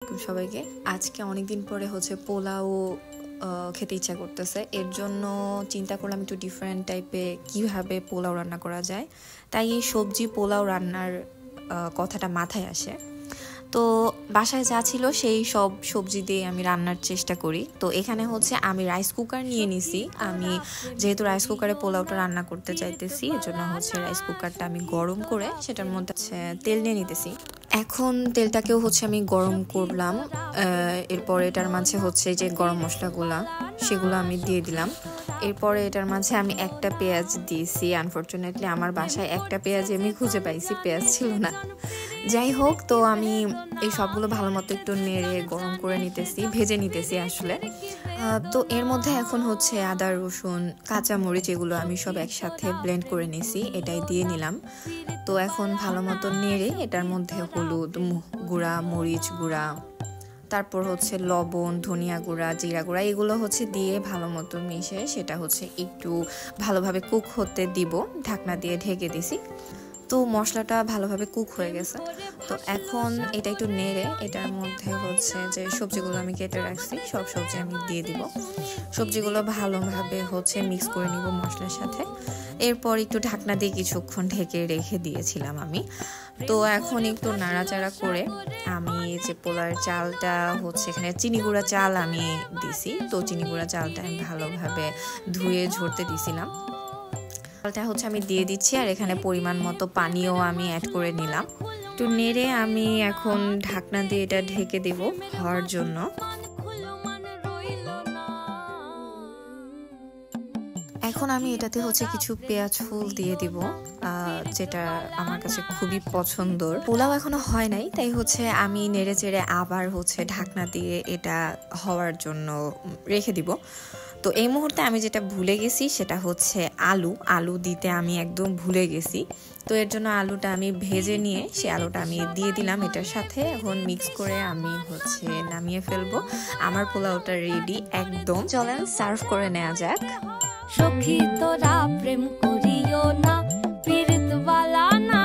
সবাইকে আজকে অনেকদিন পরে হচ্ছে পোলাও খেতে ইচ্ছা করতেছে। এর জন্য চিন্তা করলাম একটু ডিফারেন্ট টাইপে কিভাবে পোলাও রান্না করা যায়। তাই এই সবজি পোলাও রান্নার কথাটা মাথায় আসে। তো বাসায় যা ছিল সেই সব সবজি দিয়ে আমি রান্নার চেষ্টা করি। তো এখানে হচ্ছে আমি রাইস কুকার নিয়ে নিছি। আমি যেহেতু রাইস কুকারে পোলাওটা রান্না করতে চাইতেছি, এর জন্য হচ্ছে রাইস কুকারটা আমি গরম করে সেটার মধ্যে তেল নিয়ে নিতেছি। এখন তেলটাকেও হচ্ছে আমি গরম করলাম। এরপর এটার মাঝে হচ্ছে যে গরম মশলাগুলা সেগুলো আমি দিয়ে দিলাম। এরপরে এটার মাঝে আমি একটা পেঁয়াজ দিয়েছি। আনফর্চুনেটলি আমার বাসায় একটা পেঁয়াজ আমি খুঁজে পাইছি, পেঁয়াজ ছিল না। যাই হোক, তো আমি এই সবগুলো ভালো মতো একটু নেড়ে গরম করে নিতেছি, ভেজে নিতেছি আসলে। তো এর মধ্যে এখন হচ্ছে আদা রসুন কাঁচামরিচ এগুলো আমি সব একসাথে ব্লেন্ড করে নিয়েছি, এটাই দিয়ে নিলাম। তো এখন ভালো মতো নেড়ে এটার মধ্যে হলুদ গুঁড়া, মরিচ গুঁড়া, তারপর হচ্ছে লবণ, ধনিয়া গুঁড়া, জিরা গুঁড়া এগুলো হচ্ছে দিয়ে ভালো মতো মিশে সেটা হচ্ছে একটু ভালোভাবে কুক হতে দিব। ঢাকনা দিয়ে ঢেকে দিছি। তো মশলাটা ভালোভাবে কুক হয়ে গেছে। তো এখন এটা একটু নেড়ে এটার মধ্যে হচ্ছে যে সবজিগুলো আমি কেটে রাখছি সব সবজি আমি দিয়ে দিব। সবজিগুলো ভালোভাবে হচ্ছে মিক্স করে নিব মশলার সাথে। এরপর একটু ঢাকনা দিয়ে কিছুক্ষণ ঢেকে রেখে দিয়েছিলাম আমি। তো এখন একটু নাড়াচাড়া করে আমি যে পোলার চালটা হচ্ছে এখানে চিনি গুঁড়া চাল আমি দিছি। তো চিনি গুঁড়া চালটা আমি ভালোভাবে ধুয়ে ঝরতে দিছিলাম। চালটা হচ্ছে আমি দিয়ে দিচ্ছি, আর এখানে পরিমাণ মতো পানিও আমি অ্যাড করে নিলাম। তো নেড়ে আমি এখন ঢাকনা দিয়ে এটা ঢেকে দেব হওয়ার জন্য। এখন আমি এটাতে হচ্ছে কিছু পেঁয়াজ ফুল দিয়ে দিব, যেটা আমার কাছে খুবই পছন্দর। পোলাও এখনো হয় নাই, তাই হচ্ছে আমি নেড়ে চেড়ে আবার হচ্ছে ঢাকনা দিয়ে এটা হওয়ার জন্য রেখে দিব। তো এই মুহূর্তে আমি যেটা ভুলে গেছি সেটা হচ্ছে আলু দিতে আমি একদম ভুলে গেছি। তো এর জন্য আলুটা আমি ভেজে নিয়ে সে আলুটা আমি দিয়ে দিলাম এটার সাথে। এখন মিক্স করে আমি হচ্ছে নামিয়ে ফেলবো। আমার পোলাওটা রেডি একদম। চলেন সার্ভ করে নেওয়া যাক। সখী তোরা প্রেম করিও না, পীড়িতওয়ালা না।